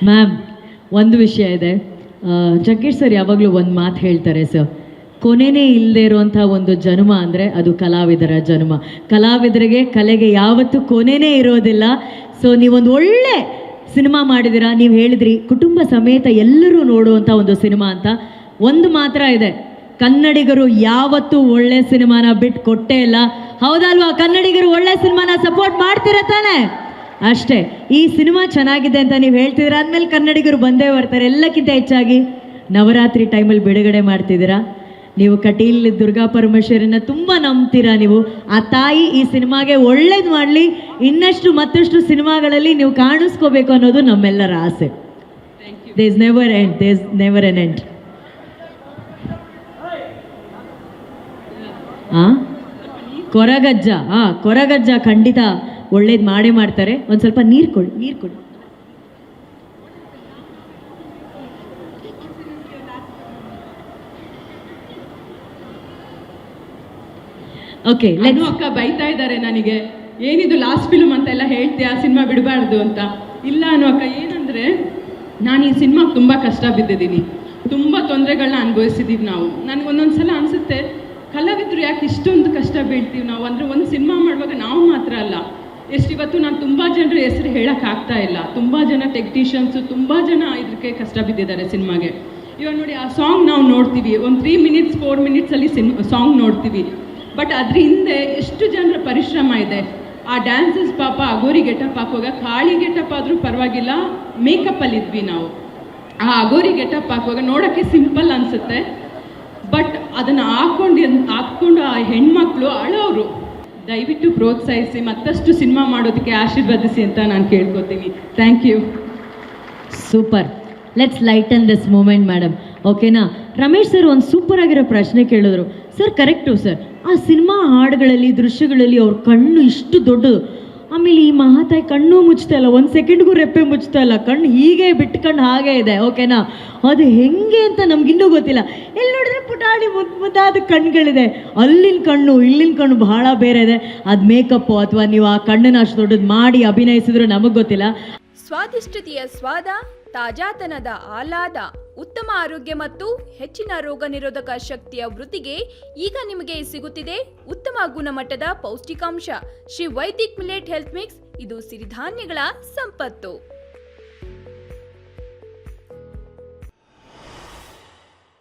Ma'am, ಒಂದು ವಿಷಯ ಇದೆ. ಜಗ್ಗೇಶ್ ಸರ್ ಯಾವಾಗಲೂ ಒಂದು ಮಾತು ಹೇಳ್ತಾರೆ ಸರ್, ಕೊನೆನೇ ಇಲ್ಲದೆ ಇರುವಂಥ ಒಂದು ಜನ್ಮ ಅಂದರೆ ಅದು ಕಲಾವಿದರ ಜನ್ಮ. ಕಲಾವಿದರಿಗೆ, ಕಲೆಗೆ ಯಾವತ್ತೂ ಕೊನೆನೇ ಇರೋದಿಲ್ಲ. ಸೊ ನೀವೊಂದು ಒಳ್ಳೆ ಸಿನಿಮಾ ಮಾಡಿದ್ದೀರಾ. ನೀವು ಹೇಳಿದ್ರಿ ಕುಟುಂಬ ಸಮೇತ ಎಲ್ಲರೂ ನೋಡುವಂಥ ಒಂದು ಸಿನಿಮಾ ಅಂತ. ಒಂದು ಮಾತ್ರ ಇದೆ, ಕನ್ನಡಿಗರು ಯಾವತ್ತೂ ಒಳ್ಳೆ ಸಿನಿಮಾನ ಬಿಟ್ಟು ಕೊಟ್ಟೇ ಇಲ್ಲ. ಹೌದಲ್ವಾ? ಕನ್ನಡಿಗರು ಒಳ್ಳೆ ಸಿನಿಮಾನ ಸಪೋರ್ಟ್ ಮಾಡ್ತೀರ ತಾನೆ? ಅಷ್ಟೇ. ಈ ಸಿನಿಮಾ ಚೆನ್ನಾಗಿದೆ ಅಂತ ನೀವು ಹೇಳ್ತಿದ್ದೀರಾ ಅಂದಮೇಲೆ ಕನ್ನಡಿಗರು ಬಂದೇ ಬರ್ತಾರೆ. ಎಲ್ಲಕ್ಕಿಂತ ಹೆಚ್ಚಾಗಿ ನವರಾತ್ರಿ ಟೈಮಲ್ಲಿ ಬಿಡುಗಡೆ ಮಾಡ್ತಿದ್ದೀರಾ. ನೀವು ಕಟೀಲ್ ದುರ್ಗಾ ಪರಮೇಶ್ವರಿನ ತುಂಬ ನಂಬ್ತೀರಾ. ನೀವು ಆ ತಾಯಿ ಈ ಸಿನಿಮಾಗೆ ಒಳ್ಳೇದು ಮಾಡಲಿ, ಇನ್ನಷ್ಟು ಮತ್ತಷ್ಟು ಸಿನಿಮಾಗಳಲ್ಲಿ ನೀವು ಕಾಣಿಸ್ಕೋಬೇಕು ಅನ್ನೋದು ನಮ್ಮೆಲ್ಲರ ಆಸೆ. They is never end, they is never N end. Koragajja, Koragajja ಖಂಡಿತ ಒಳ್ಳೇದು ಮಾಡೇ ಮಾಡ್ತಾರೆ. ಒಂದು ಸ್ವಲ್ಪ ನೀರು ಕೊಡಿ. ಓಕೆ, ಅಕ್ಕ ಬೈತಾ ಇದ್ದಾರೆ ನನಗೆ, ಏನಿದು ಲಾಸ್ಟ್ ಫಿಲ್ಮ್ ಅಂತ ಎಲ್ಲ ಹೇಳ್ತೀಯ, ಸಿನಿಮಾ ಬಿಡಬಾರ್ದು ಅಂತ. ಇಲ್ಲ ಅಕ್ಕ, ಏನಂದರೆ ನಾನು ಈ ಸಿನಿಮಾಗೆ ತುಂಬ ಕಷ್ಟ ಬಿದ್ದಿದ್ದೀನಿ, ತುಂಬ ತೊಂದರೆಗಳನ್ನ ಅನುಭವಿಸಿದ್ದೀವಿ ನಾವು. ನನಗೆ ಒಂದೊಂದು ಸಲ ಅನಿಸುತ್ತೆ, ಕಲಾವಿದರು ಯಾಕೆ ಇಷ್ಟೊಂದು ಕಷ್ಟ ಬೀಳ್ತೀವಿ ನಾವು. ಅಂದರೆ ಒಂದು ಸಿನಿಮಾ ಮಾಡುವಾಗ ನಾವು ಮಾತ್ರ ಅಲ್ಲ, ಇವತ್ತು ನಾನು ತುಂಬ ಜನರ ಹೆಸರು ಹೇಳೋಕ್ಕಾಗ್ತಾ ಇಲ್ಲ. ತುಂಬ ಜನ ಟೆಕ್ನಿಷಿಯನ್ಸು, ತುಂಬ ಜನ ಇದಕ್ಕೆ ಕಷ್ಟ ಬಿದ್ದಿದ್ದಾರೆ ಸಿನಿಮಾಗೆ. ಇವಾಗ ನೋಡಿ, ಆ ಸಾಂಗ್ ನಾವು ನೋಡ್ತೀವಿ, ಒಂದು 3 ಮಿನಿಟ್ಸ್ 4 ಮಿನಿಟ್ಸಲ್ಲಿ ಸಾಂಗ್ ನೋಡ್ತೀವಿ. ಬಟ್ ಅದ್ರ ಹಿಂದೆ ಎಷ್ಟು ಜನರ ಪರಿಶ್ರಮ ಇದೆ. ಆ ಡ್ಯಾನ್ಸಸ್ ಪಾಪ ಅಗೋರಿ ಗೆಟಪ್ ಹಾಕುವಾಗ, ಕಾಳಿ ಗೆಟಪ್ ಆದರೂ ಪರವಾಗಿಲ್ಲ, ಮೇಕಪ್ಪಲ್ಲಿದ್ವಿ ನಾವು. ಆ ಅಗೋರಿ ಗೆಟಪ್ ಹಾಕುವಾಗ ನೋಡೋಕ್ಕೆ ಸಿಂಪಲ್ ಅನಿಸುತ್ತೆ, ಬಟ್ ಅದನ್ನು ಹಾಕ್ಕೊಂಡು ಆ ಹೆಣ್ಮಕ್ಳು ಅಳೋರು. ದಯವಿಟ್ಟು ಪ್ರೋತ್ಸಾಹಿಸಿ, ಮತ್ತಷ್ಟು ಸಿನಿಮಾ ಮಾಡೋದಕ್ಕೆ ಆಶೀರ್ವದಿಸಿ ಅಂತ ನಾನು ಕೇಳ್ಕೊತೀನಿ. Thank you. Super. Let's lighten this moment madam. ಓಕೆನಾ? ರಮೇಶ್ ಸರ್ ಒಂದು ಸೂಪರ್ ಆಗಿರೋ ಪ್ರಶ್ನೆ ಕೇಳಿದ್ರು. ಸರ್ ಕರೆಕ್ಟು ಸರ್, ಆ ಸಿನಿಮಾ ಹಾಡುಗಳಲ್ಲಿ, ದೃಶ್ಯಗಳಲ್ಲಿ ಅವ್ರ ಕಣ್ಣು ಇಷ್ಟು ದೊಡ್ಡದು. ಆಮೇಲೆ ಈ ಮಹಾತಾಯಿ ಕಣ್ಣು ಮುಚ್ತಾ ಇಲ್ಲ, 1 ಸೆಕೆಂಡ್ಗೂ ರೆಪ್ಪೆ ಮುಚ್ತಾ ಇಲ್ಲ, ಕಣ್ಣು ಹೀಗೆ ಬಿಟ್ಕೊಂಡು ಹಾಗೆ ಇದೆ. ಓಕೆನಾ? ಅದು ಹೆಂಗೆ ಅಂತ ನಮಗಿನ್ನೂ ಗೊತ್ತಿಲ್ಲ. ಎಲ್ಲಿ ನೋಡಿದ್ರೆ ಪುಟಾಣಿ ಮುದ್ದಾದ ಕಣ್ಗಳಿದೆ. ಅಲ್ಲಿನ ಕಣ್ಣು ಇಲ್ಲಿನ ಕಣ್ಣು ಬಹಳ ಬೇರೆ ಇದೆ. ಅದು ಮೇಕಪ್ಪು ಅಥವಾ ನೀವು ಆ ಕಣ್ಣನ್ನು ಅಷ್ಟು ದೊಡ್ಡದು ಮಾಡಿ ಅಭಿನಯಿಸಿದ್ರು ನಮಗೆ ಗೊತ್ತಿಲ್ಲ. ಸ್ವಾದಿಷ್ಟತೆಯ ಸ್ವಾದ, ತಾಜಾತನದ ಆಹ್ಲಾದ, ಉತ್ತಮ ಆರೋಗ್ಯ ಮತ್ತು ಹೆಚ್ಚಿನ ರೋಗ ನಿರೋಧಕ ಶಕ್ತಿಯ ವೃದ್ಧಿಗೆ ಈಗ ನಿಮಗೆ ಸಿಗುತ್ತಿದೆ ಉತ್ತಮ ಗುಣಮಟ್ಟದ ಪೌಷ್ಟಿಕಾಂಶ. Shri Vaidik millet health mix. ಇದು ಸಿರಿಧಾನ್ಯಗಳ ಸಂಪತ್ತು.